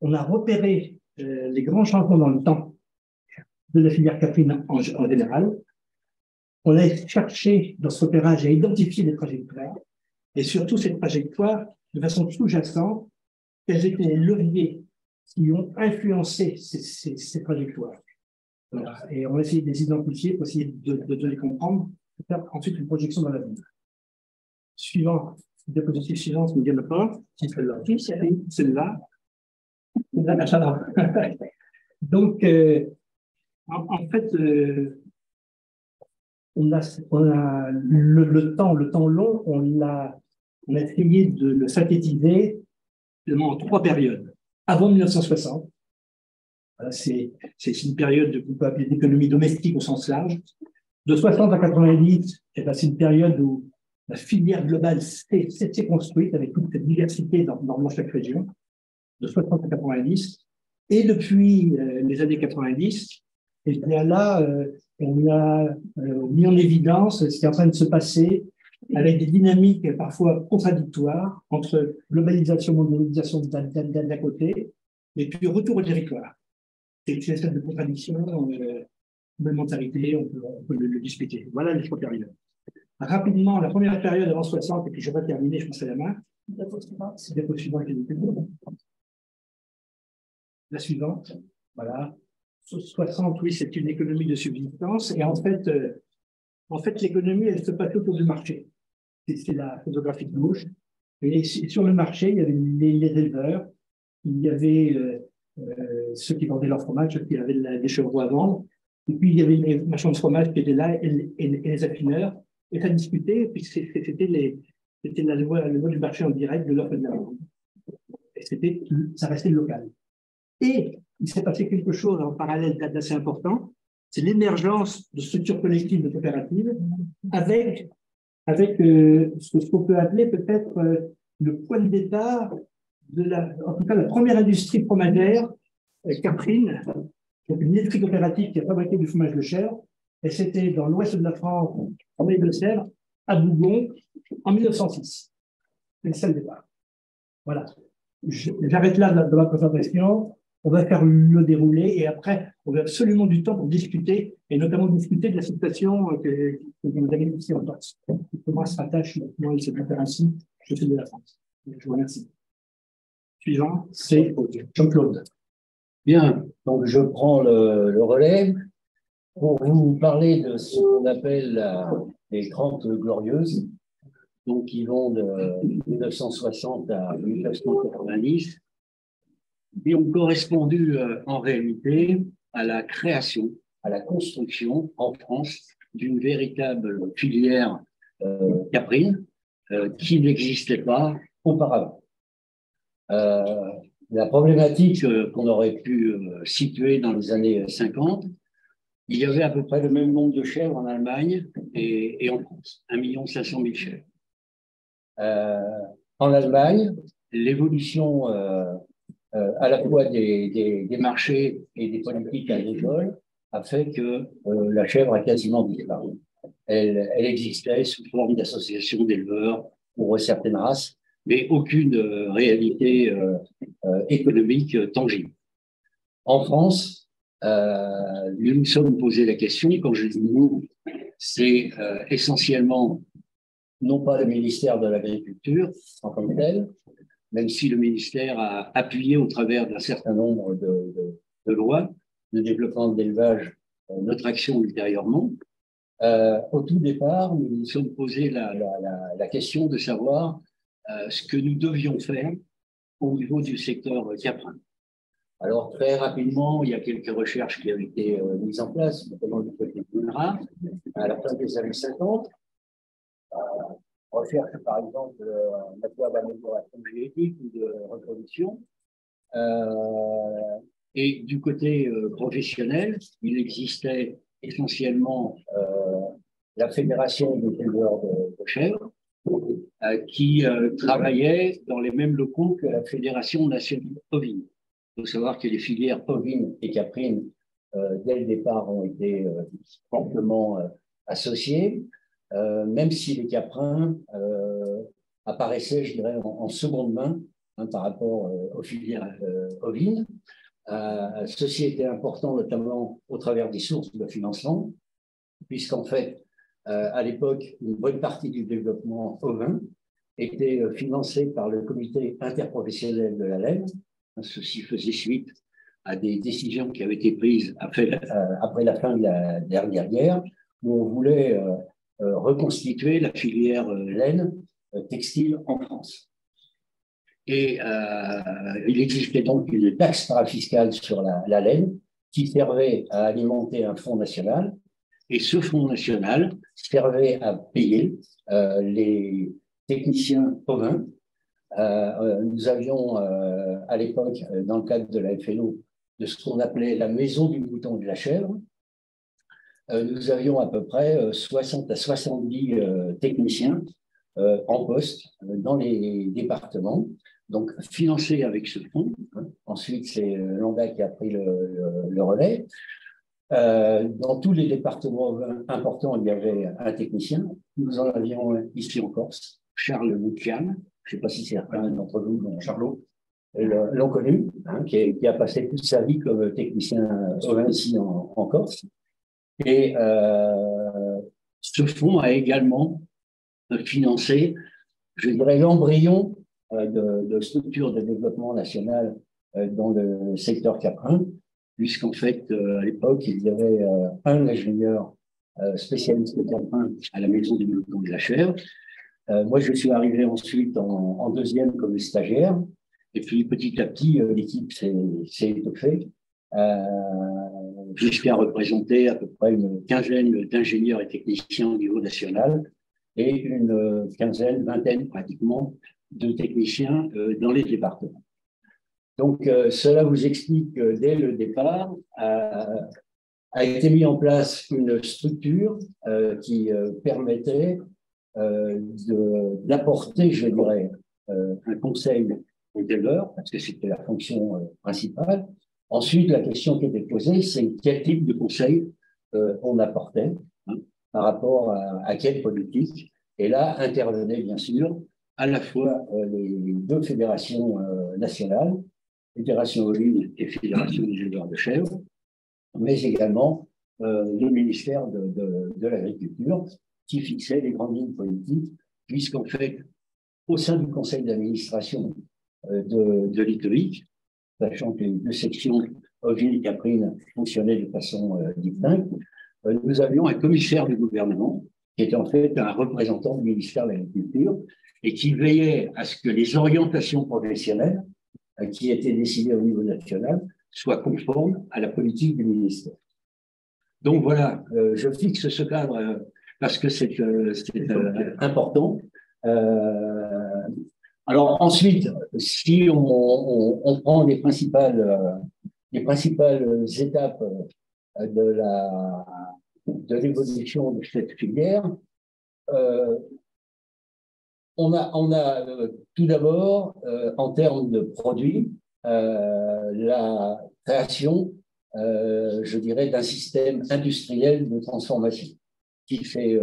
on a repéré les grands changements dans le temps de la filière caprine en général. On a cherché dans ce repérage à identifier les trajectoires et surtout ces trajectoires de façon sous-jacente, quels étaient les leviers qui ont influencé ces trajectoires. Voilà. Et on a essayé de les identifier pour essayer de les comprendre, et faire ensuite une projection dans l'avenir. Suivant, diapositive suivante, ne viennent pas, c'est celle-là. Celle-là. Donc, en fait, on a le temps long, on a essayé de le synthétiser en 3 périodes. Avant 1960, voilà, c'est une période qu'on peut appeler d'économie domestique au sens large. De 60 à 90, c'est une période où la filière globale s'est construite avec toute cette diversité dans chaque région, de 60 à 90. Et depuis les années 90, et bien là, on a mis en évidence ce qui est en train de se passer avec des dynamiques parfois contradictoires entre globalisation, mondialisation d'un côté, et puis retour au territoire. C'est une espèce de contradiction, complémentarité, on peut le discuter. Voilà les 3 périodes. Rapidement, la première période avant 60, et puis je vais terminer, je pense à la main. C'est la suivante. La suivante, voilà. 60, oui, c'est une économie de subsistance, et en fait, l'économie, elle se passe autour du marché. C'est la photographie de gauche. Et sur le marché, il y avait les éleveurs, il y avait ceux qui vendaient leur fromage, ceux qui avaient des chevreaux à vendre, et puis il y avait les marchands de fromage qui étaient là, et les affineurs, et ça discutait, puis c'était la loi du marché en direct de l'offre et de la demande. Et ça restait local. Et il s'est passé quelque chose en parallèle d'assez important, c'est l'émergence de structures collectives, de coopératives, avec ce qu'on peut appeler peut-être le point de départ en tout cas la première industrie fromagère caprine, donc une industrie coopérative qui a fabriqué du fromage de chèvre, et c'était dans l'ouest de la France, en Pays de Sèvres, à Bougon, en 1906. C'est le départ. Voilà. J'arrête là dans ma présentation. On va faire le déroulé et après, on a absolument du temps pour discuter, et notamment discuter de la situation que vous avez ici en France. Comment se rattache, comment il se prépare ainsi, je suis de la France. Je vous remercie. Suivant, c'est Jean-Claude. Bien, donc je prends le relais pour vous parler de ce qu'on appelle les 30 glorieuses, donc qui vont de 1960 à 1990, qui ont correspondu en réalité à la création, à la construction en France d'une véritable filière caprine qui n'existait pas auparavant. La problématique qu'on aurait pu situer dans les années 50, il y avait à peu près le même nombre de chèvres en Allemagne et en France, 1 500 000 chèvres. En Allemagne, l'évolution à la fois des marchés et des politiques agricoles a fait que la chèvre a quasiment disparu. Elle existait sous forme d'associations d'éleveurs pour certaines races, mais aucune réalité économique tangible. En France, nous nous sommes posé la question, quand je dis nous, c'est essentiellement non pas le ministère de l'Agriculture en tant que tel, même si le ministère a appuyé au travers d'un certain nombre de lois de développement de l'élevage notre action ultérieurement. Au tout départ, nous nous sommes posé la question de savoir ce que nous devions faire au niveau du secteur caprin. Alors, très rapidement, il y a quelques recherches qui ont été mises en place, notamment du côté de l'UNRWA, à la fin des années 50. Recherche, par exemple, en matière d'amélioration génétique ou de reproduction. Et du côté professionnel, il existait essentiellement la Fédération des éleveurs de chèvres, qui travaillait dans les mêmes locaux que la Fédération nationale ovine. Il faut savoir que les filières ovines et caprines, dès le départ, ont été fortement associées, même si les caprins apparaissaient, je dirais, en seconde main par rapport aux filières ovines. Ceci était important notamment au travers des sources de financement, puisqu'en fait, à l'époque, une bonne partie du développement ovin était financé par le comité interprofessionnel de la laine. Ceci faisait suite à des décisions qui avaient été prises après la fin de la dernière guerre, où on voulait reconstituer la filière laine textile en France. Et il existait donc une taxe parafiscale sur la laine qui servait à alimenter un fonds national. Et ce fonds national servait à payer les techniciens ovins. Nous avions à l'époque, dans le cadre de la FNO, de ce qu'on appelait la maison du mouton et de la chèvre, nous avions à peu près 60 à 70 techniciens en poste dans les départements, donc financés avec ce fonds. Ensuite, c'est Landa qui a pris le relais. Dans tous les départements importants, il y avait un technicien. Nous en avions ici en Corse, Charles Bouchian. Je ne sais pas si certains d'entre vous, Charlot, l'ont connu, qui a passé toute sa vie comme technicien ici en Corse. Et ce fonds a également financé, je dirais, l'embryon de structures de développement national dans le secteur caprin, puisqu'en fait, à l'époque, il y avait un ingénieur spécialiste de caprin à la maison du mouton de la chèvre. Moi, je suis arrivé ensuite en deuxième comme stagiaire, et puis petit à petit, l'équipe s'est étoffée, jusqu'à représenter à peu près une quinzaine d'ingénieurs et techniciens au niveau national, et une quinzaine, vingtaine pratiquement, de techniciens dans les départements. Donc, cela vous explique que dès le départ, a été mis en place une structure qui permettait d'apporter, je dirais, un conseil aux éleveurs, parce que c'était la fonction principale. Ensuite, la question qui était posée, c'est quel type de conseil on apportait par rapport à quelle politique. Et là, intervenaient bien sûr à la fois les deux fédérations nationales, Fédération ovine et Fédération des éleveurs de chèvres, mais également le ministère de l'Agriculture qui fixait les grandes lignes politiques, puisqu'en fait, au sein du conseil d'administration de l'ITOIC, sachant que les deux sections ovine et caprine fonctionnaient de façon distincte, nous avions un commissaire du gouvernement qui était en fait un représentant du ministère de l'Agriculture et qui veillait à ce que les orientations professionnelles qui étaient décidées au niveau national soient conformes à la politique du ministère. Donc voilà, je fixe ce cadre parce que c'est important. Alors ensuite, si on prend les principales étapes de l'évolution de cette filière, on a tout d'abord, en termes de produits, la création, je dirais, d'un système industriel de transformation qui s'est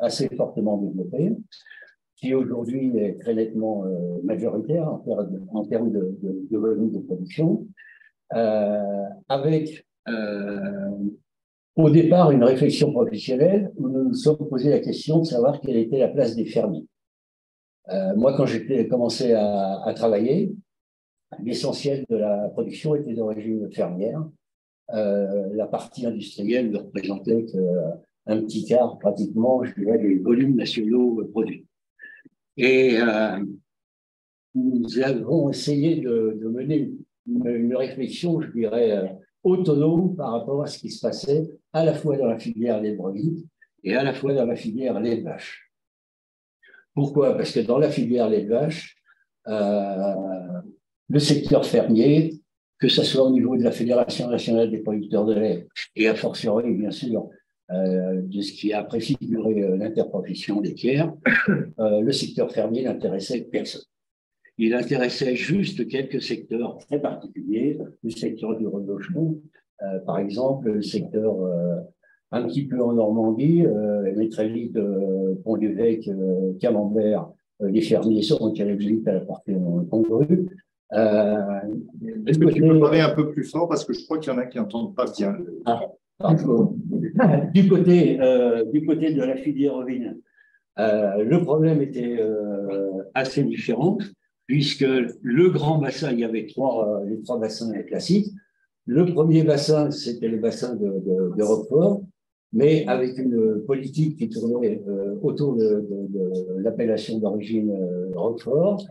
assez fortement développé, qui aujourd'hui est très nettement majoritaire en termes de volume de production, avec au départ une réflexion professionnelle où nous nous sommes posé la question de savoir quelle était la place des fermiers. Moi, quand j'ai commencé à travailler, l'essentiel de la production était d'origine fermière. La partie industrielle ne représentait qu'un petit quart, pratiquement, je dirais, des volumes nationaux produits. Et nous avons essayé de mener une réflexion, je dirais, autonome par rapport à ce qui se passait à la fois dans la filière lait de brebis et à la fois dans la filière lait de vache. Pourquoi? Parce que dans la filière lait de vache, le secteur fermier, que ce soit au niveau de la Fédération nationale des producteurs de lait et a fortiori, bien sûr, de ce qui a préfiguré l'interprofession laitière, le secteur fermier n'intéressait personne. Il intéressait juste quelques secteurs très particuliers, le secteur du reblochement, par exemple, le secteur un petit peu en Normandie, mais très vite Pont-l'Évêque, Camembert les fermiers sont tirés de l'île à la portée congrue. Est-ce que tu peux parler un peu plus fort parce que je crois qu'il y en a qui n'entendent pas bien. Du côté de la filière ovine, le problème était assez différent, puisque le grand bassin, il y avait les trois bassins classiques. Le premier bassin, c'était le bassin de Roquefort, mais avec une politique qui tournait autour de l'appellation d'origine Roquefort,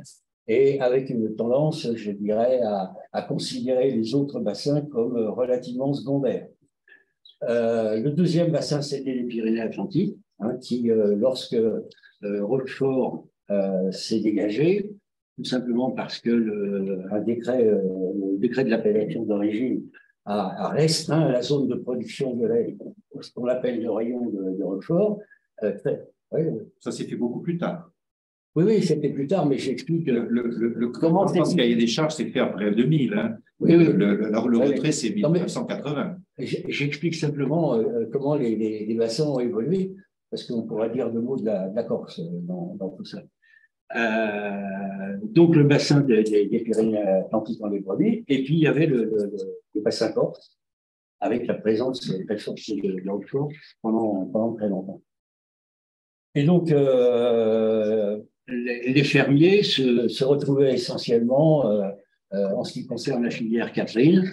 et avec une tendance, je dirais, à considérer les autres bassins comme relativement secondaires. Le deuxième bassin, c'était les Pyrénées-Atlantiques, qui, lorsque Roquefort s'est dégagé, tout simplement parce que le décret de l'appellation d'origine a restreint la zone de production de lait, ce qu'on appelle le rayon de Roquefort. Ça s'est fait beaucoup plus tard. Oui, c'était plus tard, mais j'explique comment parce qu'il y a des charges, c'est fait après 2000. Hein. Oui. Le retrait, c'est 1980. J'explique simplement comment les bassins ont évolué, parce qu'on pourrait dire deux mots de la Corse dans tout ça. Donc, le bassin des Pyrénées-Atlantiques dans les premiers, et puis il y avait le bassin corse, avec la présence très forte de Roquefort pendant très longtemps. Et donc, les fermiers se retrouvaient essentiellement, en ce qui concerne la filière Catherine,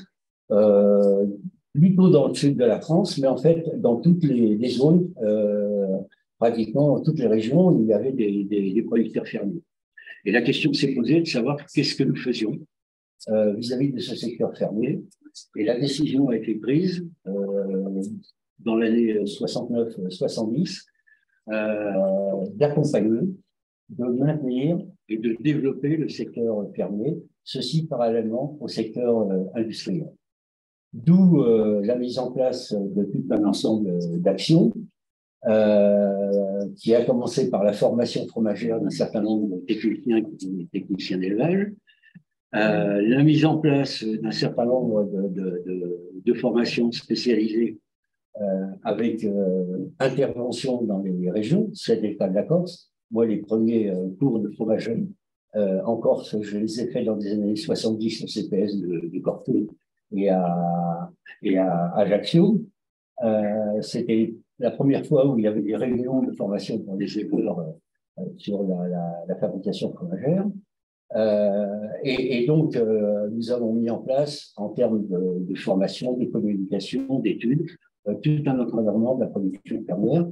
plutôt dans le sud de la France, mais en fait, dans toutes les zones, pratiquement dans toutes les régions, il y avait des producteurs fermiers. Et la question s'est posée de savoir qu'est-ce que nous faisions vis-à-vis de ce secteur fermier. Et la décision a été prise dans l'année 69-70 d'accompagner, de maintenir et de développer le secteur fermier, ceci parallèlement au secteur industriel. D'où la mise en place de tout un ensemble d'actions qui a commencé par la formation fromagère d'un certain nombre de techniciens d'élevage, la mise en place d'un certain nombre de formations spécialisées avec intervention dans les régions, c'est le cas de la Corse. Moi, les premiers cours de fromagerie en Corse, je les ai faits dans les années 70 au CPS de Corté et à Ajaccio. C'était la première fois où il y avait des réunions de formation pour les éleveurs sur la fabrication fromagère. Et donc, nous avons mis en place, en termes de formation, de communication, d'études, tout un encadrement de la production fermière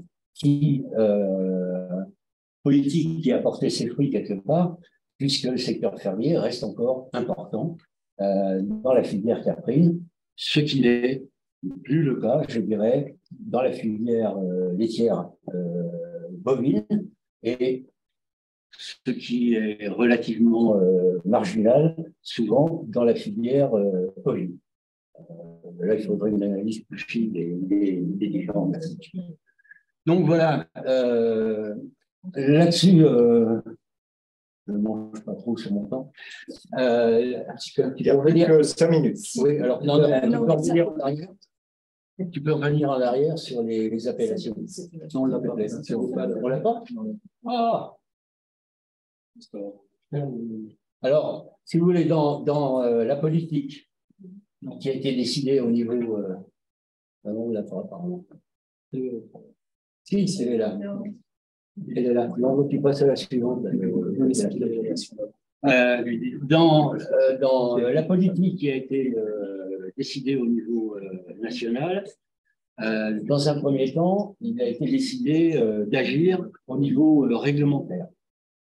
politique qui a porté ses fruits quelque part, puisque le secteur fermier reste encore important dans la filière caprine, ce qui n'est plus le cas, je dirais, dans la filière laitière bovine, et ce qui est relativement marginal, souvent, dans la filière bovine. Là, il faudrait une analyse plus fine des différents messages. Donc voilà, là-dessus, je ne mange pas trop sur mon temps. Il n'y a plus que 5 minutes. Oui, alors tu peux revenir en arrière. Tu peux revenir en arrière sur les appellations. Non, on l'a pas. On l'a pas. Ah. Alors, si vous voulez, dans la politique qui a été décidée au niveau... non, on ne l'a pas, apparemment. Si, c'est là. Elle est là. Non, tu passes à la suivante. Dans la politique qui a été décidée au niveau national, dans un premier temps, il a été décidé d'agir au niveau réglementaire.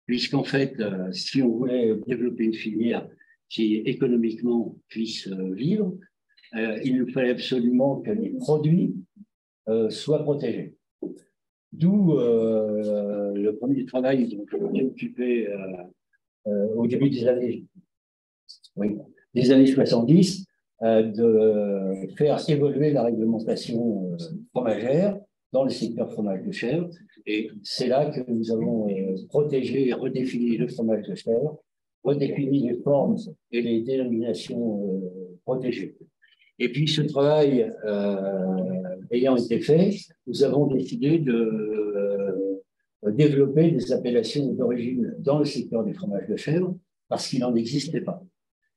Puisqu'en fait, si on voulait développer une filière qui économiquement puisse vivre, il nous fallait absolument que les produits soient protégés. D'où le premier travail dont je me suis occupé au début des années 70, de faire évoluer la réglementation fromagère dans le secteur fromage de chèvre. Et c'est là que nous avons protégé et redéfini le fromage de chèvre, redéfini les formes et les dénominations protégées. Et puis ce travail ayant été fait, nous avons décidé développer des appellations d'origine dans le secteur des fromages de chèvre parce qu'il n'en existait pas.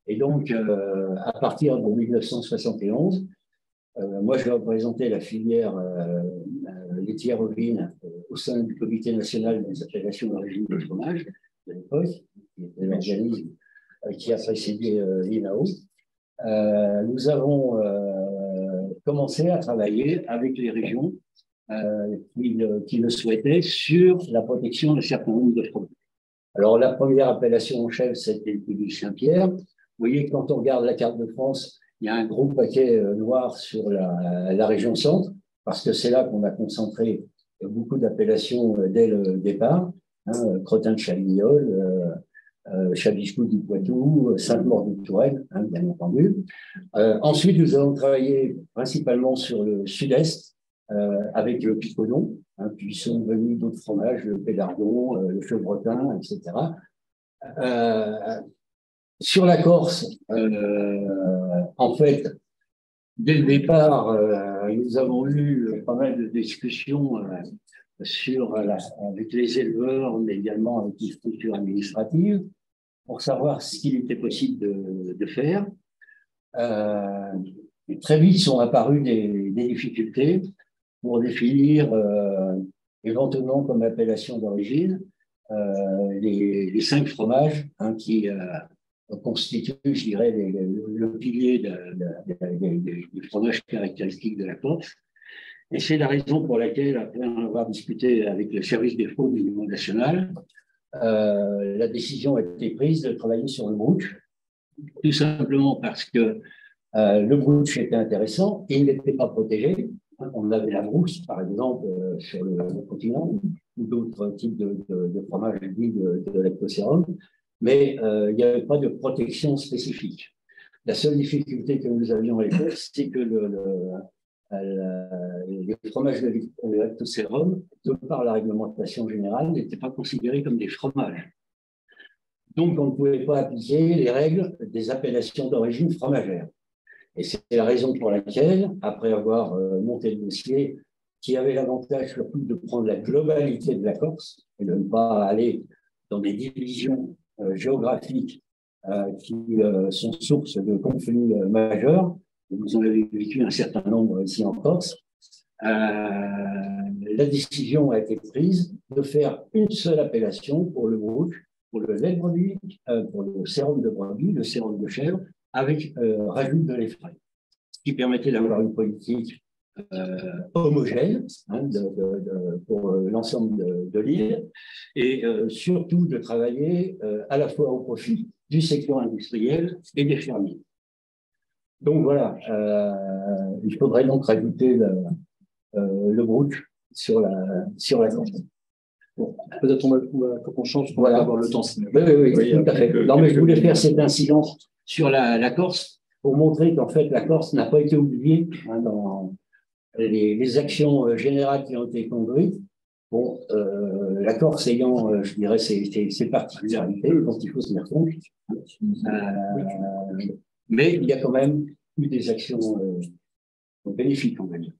Et donc, à partir de 1971, moi, je représentais la filière laitière ovine au sein du Comité national des appellations d'origine des fromages de l'époque, qui était l'organisme qui a précédé l'INAO. Nous avons commencé à travailler avec les régions qui le souhaitaient sur la protection d'un certain nombre de fromages. Alors, la première appellation en chef, c'était le Puy Saint-Pierre. Vous voyez, quand on regarde la carte de France, il y a un gros paquet noir sur la région centre, parce que c'est là qu'on a concentré beaucoup d'appellations dès le départ. Hein, Crottin de Chavignoles, Chabiscou du Poitou, Sainte-Maure du Touraine, hein, bien entendu. Ensuite, nous avons travaillé principalement sur le sud-est, avec le Picodon, hein, puis sont venus d'autres fromages, le Pédardon, le Chevretin, etc. Sur la Corse, en fait, dès le départ, nous avons eu pas mal de discussions avec les éleveurs, mais également avec les structures administratives, pour savoir ce qu'il était possible de faire. Très vite sont apparues des difficultés pour définir éventuellement comme appellation d'origine les 5 fromages, hein, qui constituent, je dirais, le pilier des fromages caractéristiques de la Corse. Et c'est la raison pour laquelle, après avoir discuté avec le service des fraudes du niveau national, la décision a été prise de travailler sur le brooch, tout simplement parce que le brooch était intéressant et il n'était pas protégé. On avait la brousse, par exemple, sur le continent, ou d'autres types de fromages dits de lactosérum, mais il n'y avait pas de protection spécifique. La seule difficulté que nous avions à l'époque, c'est que les fromages de lactosérum, de par la réglementation générale, n'étaient pas considérés comme des fromages. Donc, on ne pouvait pas appliquer les règles des appellations d'origine fromagère. Et c'est la raison pour laquelle, après avoir monté le dossier, qui avait l'avantage surtout de prendre la globalité de la Corse et de ne pas aller dans des divisions géographiques qui sont source de conflits majeurs. Vous en avez vécu un certain nombre ici en Corse. La décision a été prise de faire une seule appellation pour le brooch, pour le lait de brebis, pour le sérum de brebis, le sérum de chèvre, avec rajout de lait frais, ce qui permettait d'avoir une politique homogène, hein, pour l'ensemble de l'île, et surtout de travailler à la fois au profit du secteur industriel et des fermiers. Donc voilà, il faudrait donc rajouter le brooch sur la Corse. Bon, peut-être qu'on change pour avoir le temps. Oui, tout à fait. Non, mais je voulais faire cette incidence sur la Corse pour montrer qu'en fait, la Corse n'a pas été oubliée, hein, dans les actions générales qui ont été conduites. Bon, la Corse ayant, je dirais, ses particularités, dont il faut se tenir compte. Mais il y a quand même eu des actions bénéfiques, on va dire.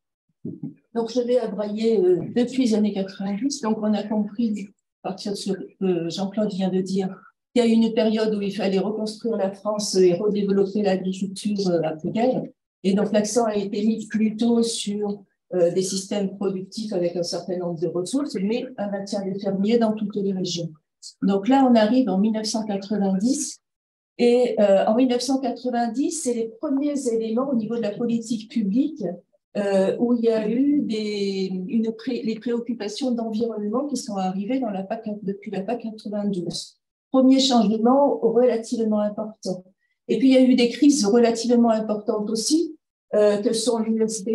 Donc, je vais abrayer depuis les années 90. Donc, on a compris, à partir de ce que Jean-Claude vient de dire, qu'il y a eu une période où il fallait reconstruire la France et redévelopper l'agriculture après-guerre. Et donc, l'accent a été mis plutôt sur des systèmes productifs avec un certain nombre de ressources, mais un maintien des fermiers dans toutes les régions. Donc là, on arrive en 1990. Et en 1990, c'est les premiers éléments au niveau de la politique publique où il y a eu les préoccupations d'environnement qui sont arrivées dans depuis la PAC 92. Premier changement relativement important. Et puis, il y a eu des crises relativement importantes aussi, que sont l'USP,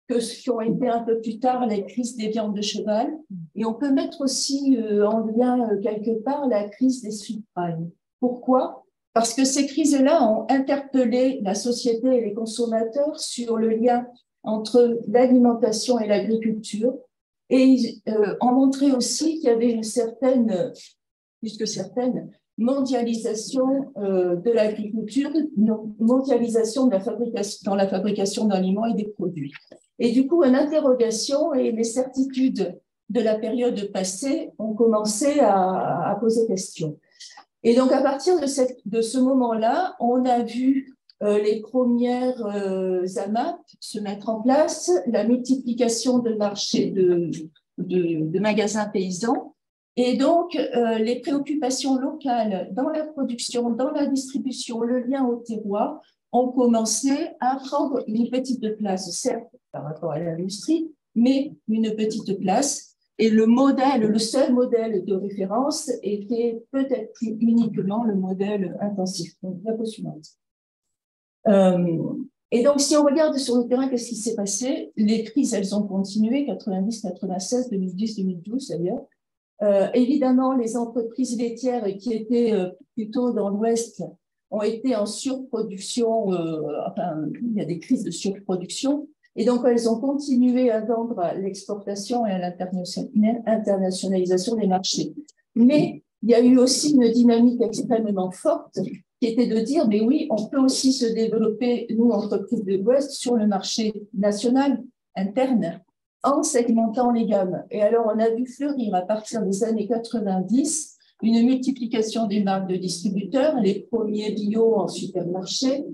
qui ont été un peu plus tard les crises des viandes de cheval. Et on peut mettre aussi en lien quelque part la crise des subprimes. Pourquoi ? Parce que ces crises-là ont interpellé la société et les consommateurs sur le lien entre l'alimentation et l'agriculture et ont montré aussi qu'il y avait une certaine, plus que certaine, mondialisation de l'agriculture, mondialisation de la fabrication, dans la fabrication d'aliments et des produits. Et du coup, une interrogation et les certitudes de la période passée ont commencé à poser question. Et donc, à partir de ce moment-là, on a vu les premières AMAP se mettre en place, la multiplication de marchés de magasins paysans, et donc les préoccupations locales dans la production, dans la distribution, le lien au terroir, ont commencé à prendre une petite place, certes par rapport à l'industrie, mais une petite place. Et le seul modèle de référence était peut-être plus uniquement le modèle intensif. Donc, la suivante. Et donc, si on regarde sur le terrain, qu'est-ce qui s'est passé? Les crises, elles ont continué, 90, 96, 2010, 2012 d'ailleurs. Évidemment, les entreprises laitières qui étaient plutôt dans l'Ouest ont été en surproduction, enfin, il y a des crises de surproduction, et donc elles ont continué à vendre à l'exportation et à l'internationalisation des marchés. Mais il y a eu aussi une dynamique extrêmement forte qui était de dire, mais oui, on peut aussi se développer, nous, entreprises de l'Ouest, sur le marché national, interne, en segmentant les gammes. Et alors, on a vu fleurir à partir des années 90 une multiplication des marques de distributeurs, les premiers bio en supermarché,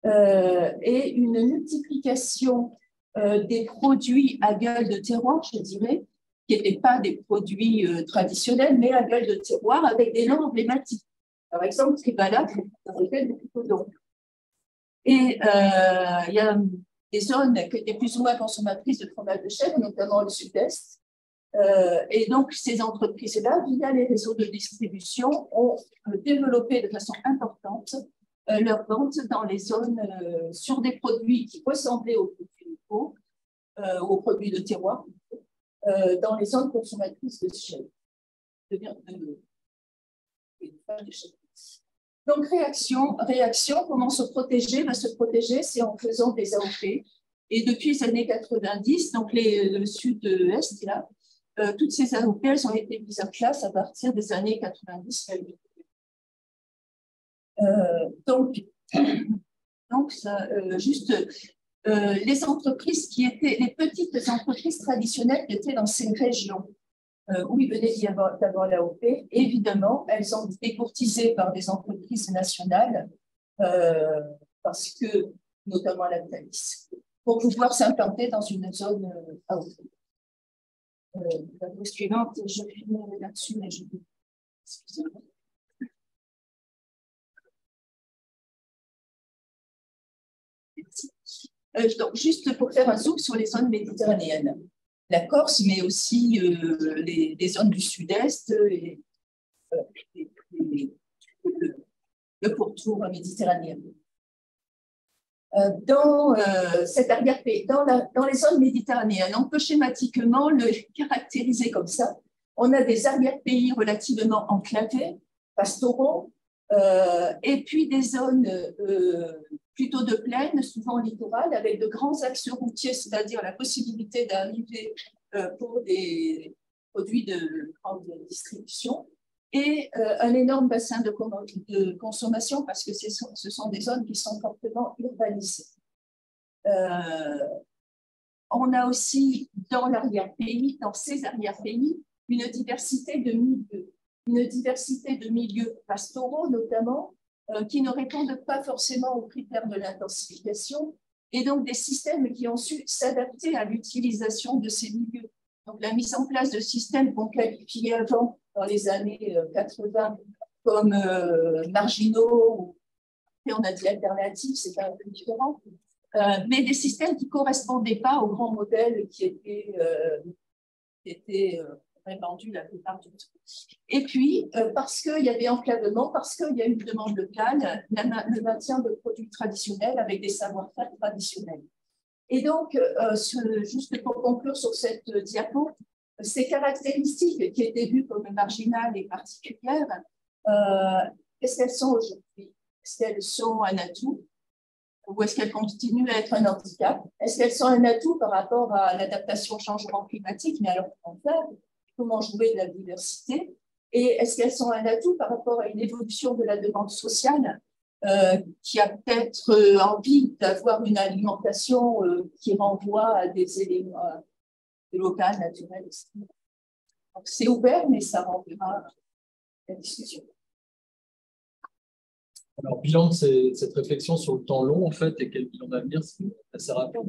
et une multiplication des produits à gueule de terroir, je dirais, qui n'étaient pas des produits traditionnels, mais à gueule de terroir avec des noms emblématiques. Par exemple, Tribala, dans lequel beaucoup d'eau. Et il y a des zones qui étaient plus ou moins consommatrices de fromage de chèvre, notamment le sud-est. Et donc, ces entreprises-là, via les réseaux de distribution, ont développé de façon importante leur vente dans les zones sur des produits qui ressemblaient aux produits locaux, aux produits de terroir, dans les zones consommatrices de chèvre. Donc, réaction, comment se protéger? Se protéger, c'est en faisant des AOP. Et depuis les années 90, donc le sud-est, là, toutes ces AOP, elles ont été mises en place à partir des années 90. Donc ça, les entreprises qui étaient, les petites entreprises traditionnelles qui étaient dans ces régions, où il venait d'y avoir d'abord l'AOP, évidemment, elles ont été courtisées par des entreprises nationales, parce que, notamment la Thalys, pour pouvoir s'implanter dans une zone AOP. La suivante, je finis là-dessus, mais je vais. Excusez-moi. Donc, juste pour faire un zoom sur les zones méditerranéennes. La Corse, mais aussi les zones du sud-est, le pourtour méditerranéen. Dans cette arrière-pays, dans les zones méditerranéennes, on peut schématiquement le caractériser comme ça. On a des arrière-pays relativement enclavés, pastoraux, et puis des zones plutôt de plaine, souvent littorales, avec de grands axes routiers, c'est-à-dire la possibilité d'arriver pour des produits de grande distribution, et un énorme bassin de consommation, parce que ce sont des zones qui sont fortement urbanisées. On a aussi dans l'arrière-pays, dans ces arrière-pays, une diversité de milieux pastoraux notamment, qui ne répondent pas forcément aux critères de l'intensification, et donc des systèmes qui ont su s'adapter à l'utilisation de ces milieux. Donc la mise en place de systèmes qu'on qualifiait avant, dans les années 80, comme marginaux, et on a dit alternatifs, c'est un peu différent, mais des systèmes qui ne correspondaient pas aux grands modèles qui étaient répandus la plupart du temps. Et puis, parce qu'il y avait enclavement, parce qu'il y a une demande locale, le maintien de produits traditionnels avec des savoir-faire traditionnels. Et donc, juste pour conclure sur cette diapo, ces caractéristiques qui étaient vues comme marginales et particulières, qu'est-ce qu'elles sont aujourd'hui? Est-ce qu'elles sont un atout ou est-ce qu'elles continuent à être un handicap? Est-ce qu'elles sont un atout par rapport à l'adaptation au changement climatique? Mais alors, comment faire? Comment jouer de la diversité? Et est-ce qu'elles sont un atout par rapport à une évolution de la demande sociale qui a peut-être envie d'avoir une alimentation qui renvoie à des éléments locaux, naturels, C'est ouvert, mais ça renverra la discussion. Alors, bilan de cette réflexion sur le temps long, en fait, et quel bilan d'avenir, c'est assez rapide.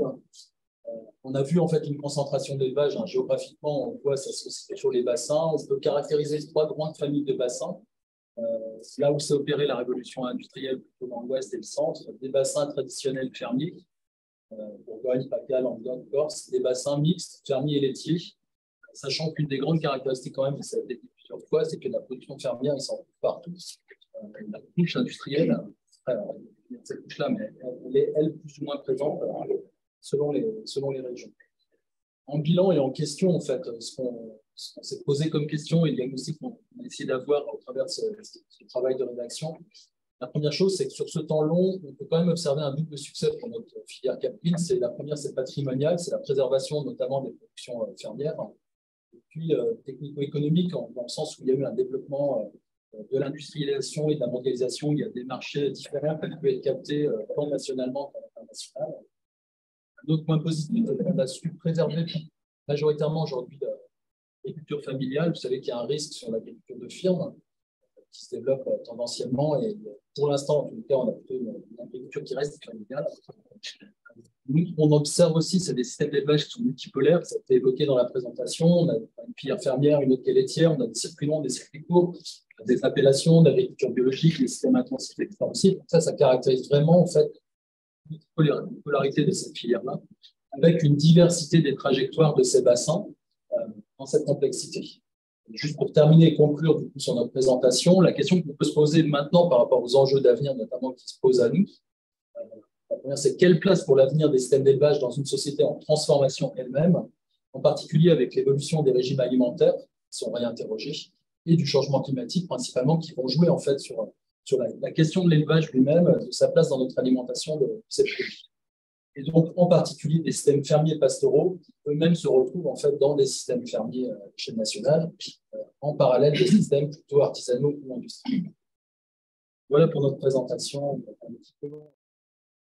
On a vu en fait une concentration d'élevage. Géographiquement, on voit ça se situe sur les bassins. On peut caractériser 3 grandes familles de bassins. Là où s'est opérée la révolution industrielle, plutôt dans l'ouest et le centre, des bassins traditionnels fermiers, Bourgogne, PACA, Languedoc, Corse, des bassins mixtes, fermiers et laitiers, sachant qu'une des grandes caractéristiques quand même, et ça a été dit plusieurs fois, c'est que la production fermière, ils s'en trouvent partout. La couche industrielle, cette couche-là, mais elle est, elle, plus ou moins présente selon les régions. En bilan et en question, en fait, ce qu'on s'est posé comme question et le diagnostic qu'on a essayé d'avoir au travers de ce travail de rédaction, la première chose, c'est que sur ce temps long, on peut quand même observer un double succès pour notre filière caprine. La première, c'est patrimonial, c'est la préservation notamment des productions fermières. Et puis, technico-économique, dans le sens où il y a eu un développement de l'industrialisation et de la mondialisation. Il y a des marchés différents qui peuvent être captés tant nationalement qu'à l'international. Un autre point positif, on a su préserver majoritairement aujourd'hui l'agriculture familiale. Vous savez qu'il y a un risque sur l'agriculture de firme qui se développe tendanciellement. Et pour l'instant, en tout cas, on a plutôt une agriculture qui reste familiale. On observe aussi, c'est des systèmes d'élevage qui sont multipolaires. Ça a été évoqué dans la présentation. On a une filière fermière, une autre qui est laitière. On a des circuits longs, des circuits courts, des appellations d'agriculture biologique, des systèmes intensifs extensifs. Ça caractérise vraiment en fait la polarité de cette filière-là, avec une diversité des trajectoires de ces bassins dans cette complexité. Juste pour terminer et conclure du coup, sur notre présentation, la question qu'on peut se poser maintenant par rapport aux enjeux d'avenir, notamment qui se posent à nous, la première, c'est quelle place pour l'avenir des systèmes d'élevage dans une société en transformation elle-même, en particulier avec l'évolution des régimes alimentaires qui sont réinterrogés et du changement climatique principalement, qui vont jouer en fait sur la question de l'élevage lui-même, de sa place dans notre alimentation de ces produits. Et donc, en particulier, des systèmes fermiers pastoraux qui eux-mêmes se retrouvent en fait dans des systèmes fermiers à l'échelle nationale, en parallèle des systèmes plutôt artisanaux ou industriels. Voilà pour notre présentation un petit peu long.